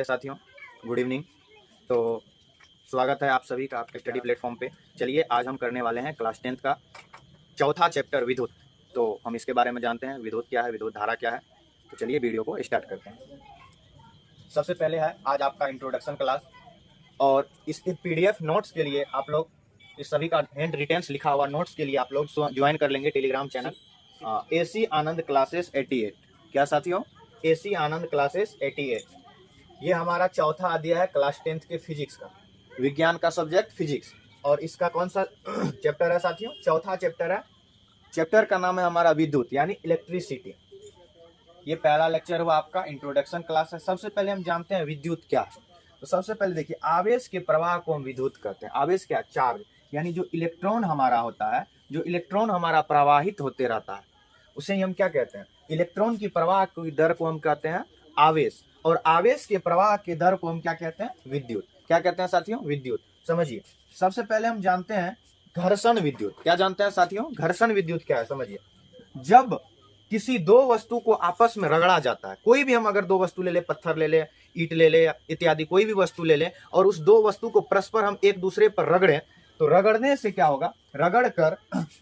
प्यारे साथियों, good evening. तो स्वागत है आप सभी का आपके स्टडी प्लेटफॉर्म पे। चलिए आज हम करने वाले हैं क्लास 10th का चौथा चैप्टर विद्युत। तो हम इसके बारे में जानते हैं, विद्युत क्या है, विद्युत धारा क्या है। तो चलिए वीडियो को स्टार्ट करते हैं। सबसे पहले है आज आपका इंट्रोडक्शन क्लास, और इस PDF नोट्स के लिए आप लोग इस सभी का हैंड रिटेंस लिखा हुआ नोट्स के लिए आप लोग ज्वाइन कर लेंगे टेलीग्राम चैनल AC आनंद क्लासेस 88। क्या साथियों? AC आनंद क्लासेस 88। ये हमारा चौथा अध्याय है क्लास 10th के फिजिक्स का, विज्ञान का सब्जेक्ट फिजिक्स। और इसका कौन सा चैप्टर है साथियों? चौथा चैप्टर है। चैप्टर का नाम है हमारा विद्युत यानी इलेक्ट्रिसिटी। ये पहला लेक्चर हुआ आपका, इंट्रोडक्शन क्लास है। सबसे पहले हम जानते हैं विद्युत क्या है। तो सबसे पहले देखिए, आवेश के प्रवाह को हम विद्युत कहते हैं। आवेश क्या? चार्ज, यानी जो इलेक्ट्रॉन हमारा होता है, जो इलेक्ट्रॉन हमारा प्रवाहित होते रहता है, उसे हम क्या कहते हैं? इलेक्ट्रॉन की प्रवाह की दर को हम कहते हैं आवेश, और आवेश के प्रवाह की दर को हम क्या कहते हैं? विद्युत। क्या कहते हैं साथियों? विद्युत। समझिए, सबसे पहले हम जानते हैं घर्षण विद्युत। क्या जानते हैं साथियों? घर्षण विद्युत क्या है समझिए। जब किसी दो वस्तु को आपस में रगड़ा जाता है, कोई भी हम अगर दो वस्तु ले ले, पत्थर ले ले, ईंट ले ले, इत्यादि कोई भी वस्तु ले ले, और उस दो वस्तु को परस्पर हम एक दूसरे पर रगड़े, तो रगड़ने से क्या होगा? रगड़ कर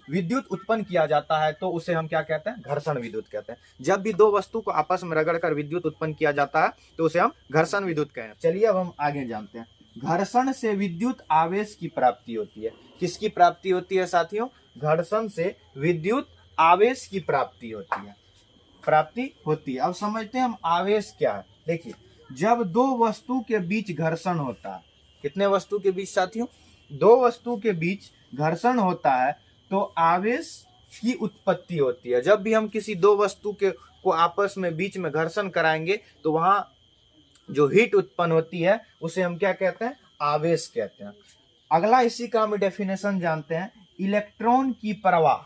विद्युत उत्पन्न किया जाता है, तो उसे हम क्या कहते हैं? घर्षण विद्युत कहते हैं। जब भी दो वस्तु को आपस में रगड़ कर विद्युत उत्पन्न किया जाता है तो उसे हम घर्षण विद्युत कहते हैं। चलिए अब हम आगे जानते हैं। घर्षण से विद्युत आवेश की प्राप्ति होती है। किसकी प्राप्ति होती है साथियों? घर्षण से विद्युत आवेश की प्राप्ति होती है। प्राप्ति होती है। अब समझते हैं हम आवेश क्या है। देखिए, जब दो वस्तु के बीच घर्षण होता है, कितने वस्तु के बीच साथियों? दो वस्तु के बीच घर्षण होता है तो आवेश की उत्पत्ति होती है। जब भी हम किसी दो वस्तु को आपस में बीच में घर्षण कराएंगे तो वहां जो हीट उत्पन्न होती है उसे हम क्या कहते हैं? आवेश कहते हैं। अगला इसी का हम डेफिनेशन जानते हैं, इलेक्ट्रॉन की प्रवाह।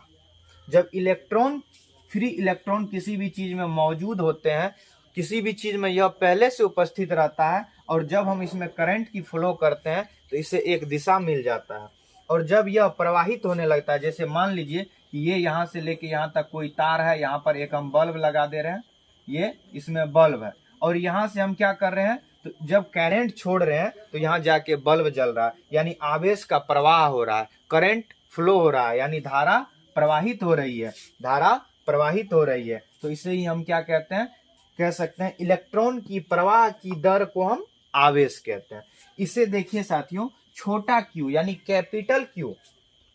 जब इलेक्ट्रॉन, फ्री इलेक्ट्रॉन किसी भी चीज में मौजूद होते हैं, किसी भी चीज में यह पहले से उपस्थित रहता है, और जब हम इसमें करंट की फ्लो करते हैं तो इसे एक दिशा मिल जाता है। और जब यह प्रवाहित होने लगता है, जैसे मान लीजिए कि ये यहाँ से लेके यहाँ तक कोई तार है, यहाँ पर एक हम बल्ब लगा दे रहे हैं, ये इसमें बल्ब है, और यहाँ से हम क्या कर रहे हैं? तो जब करंट छोड़ रहे हैं तो यहाँ जाके बल्ब जल रहा है, यानी आवेश का प्रवाह हो रहा है, करंट फ्लो हो रहा है, यानी धारा प्रवाहित हो रही है, धारा प्रवाहित हो रही है। तो इसे ही हम क्या कहते हैं? कह सकते हैं इलेक्ट्रॉन की प्रवाह की दर को हम आवेश कहते हैं। इसे देखिए साथियों, छोटा q यानी capital Q,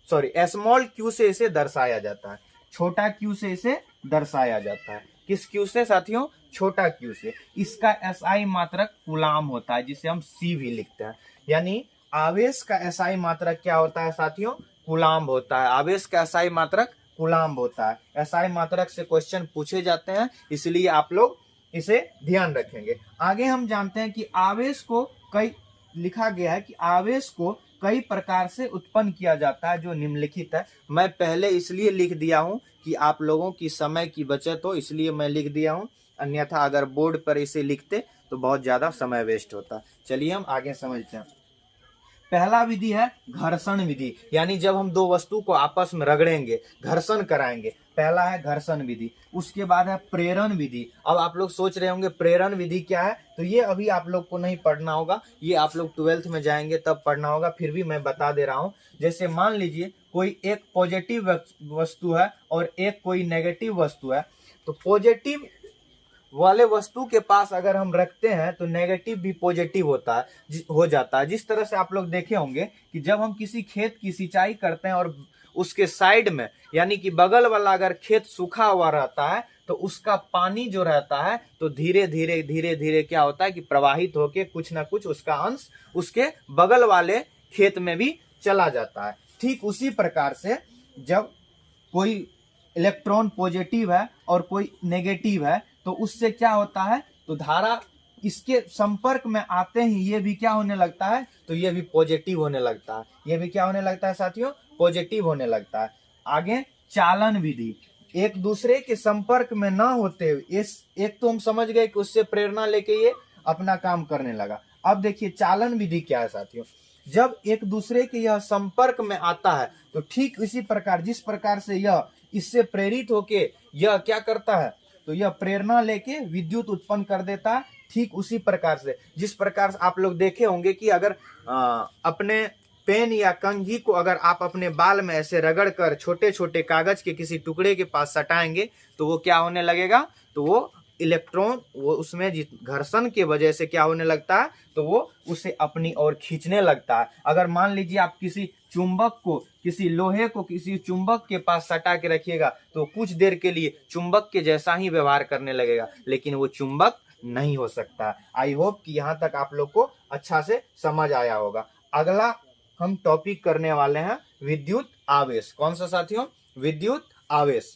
sorry small q से इसे दर्शाया जाता है। छोटा q से इसे दर्शाया जाता है। किस q से साथियों? छोटा q से। इसका SI मात्रक कूलाम होता है, जिसे हम C भी लिखते हैं। यानी आवेश का SI मात्रक क्या होता है साथियों? कूलाम होता है। आवेश का SI मात्रक कूलाम होता है। SI मात्रक से क्वेश्चन पूछे जाते हैं, इसलिए आप लोग इसे ध्यान रखेंगे। आगे हम जानते हैं कि आवेश को लिखा गया है कि आवेश को कई प्रकार से उत्पन्न किया जाता है, जो निम्नलिखित है। मैं पहले इसलिए लिख दिया हूं कि आप लोगों की समय की बचत हो, इसलिए मैं लिख दिया हूं, अन्यथा अगर बोर्ड पर इसे लिखते तो बहुत ज्यादा समय वेस्ट होता। चलिए हम आगे समझते हैं। पहला विधि है घर्षण विधि, यानी जब हम दो वस्तु को आपस में रगड़ेंगे, घर्षण कराएंगे, पहला है घर्षण विधि। उसके बाद है प्रेरण विधि। अब आप लोग सोच रहे होंगे प्रेरण विधि क्या है, तो ये अभी आप लोग को नहीं पढ़ना होगा, ये आप लोग 12th में जाएंगे तब पढ़ना होगा, फिर भी मैं बता दे रहा हूँ। जैसे मान लीजिए कोई एक पॉजिटिव वस्तु है और एक कोई नेगेटिव वस्तु है, तो पॉजिटिव वाले वस्तु के पास अगर हम रखते हैं तो नेगेटिव भी पॉजिटिव हो जाता है। जिस तरह से आप लोग देखे होंगे कि जब हम किसी खेत की सिंचाई करते हैं और उसके साइड में, यानी कि बगल वाला अगर खेत सूखा हुआ रहता है, तो उसका पानी जो रहता है तो धीरे धीरे धीरे धीरे क्या होता है कि प्रवाहित होके कुछ ना कुछ उसका अंश उसके बगल वाले खेत में भी चला जाता है। ठीक उसी प्रकार से जब कोई इलेक्ट्रॉन पॉजिटिव है और कोई नेगेटिव है, तो उससे क्या होता है? तो धारा इसके संपर्क में आते ही ये भी क्या होने लगता है? तो ये भी पॉजिटिव होने लगता है। ये भी क्या होने लगता है साथियों? पॉजिटिव होने लगता है। आगे चालन विधि, एक दूसरे के संपर्क में ना होते हुए, इस एक तो हम समझ गए कि उससे प्रेरणा लेके ये अपना काम करने लगा। अब देखिए चालन विधि क्या है साथियों। जब एक दूसरे के यह संपर्क में आता है तो ठीक इसी प्रकार, जिस प्रकार से यह इससे प्रेरित होके यह क्या करता है, तो यह प्रेरणा लेके विद्युत उत्पन्न कर देता है। ठीक उसी प्रकार से जिस प्रकार से आप लोग देखे होंगे कि अगर अपने पेन या कंघी को अगर आप अपने बाल में ऐसे रगड़ कर छोटे छोटे कागज के किसी टुकड़े के पास सटाएंगे तो वो क्या होने लगेगा, तो वो इलेक्ट्रॉन वो उसमें घर्षण के वजह से क्या होने लगता है, तो वो उसे अपनी ओर खींचने लगता है। अगर मान लीजिए आप किसी चुंबक को, किसी लोहे को किसी चुंबक के पास सटा के रखिएगा तो कुछ देर के लिए चुंबक के जैसा ही व्यवहार करने लगेगा, लेकिन वो चुंबक नहीं हो सकता। आई होप कि यहाँ तक आप लोग को अच्छा से समझ आया होगा। अगला हम टॉपिक करने वाले हैं विद्युत आवेश। कौन सा साथियों? विद्युत आवेश।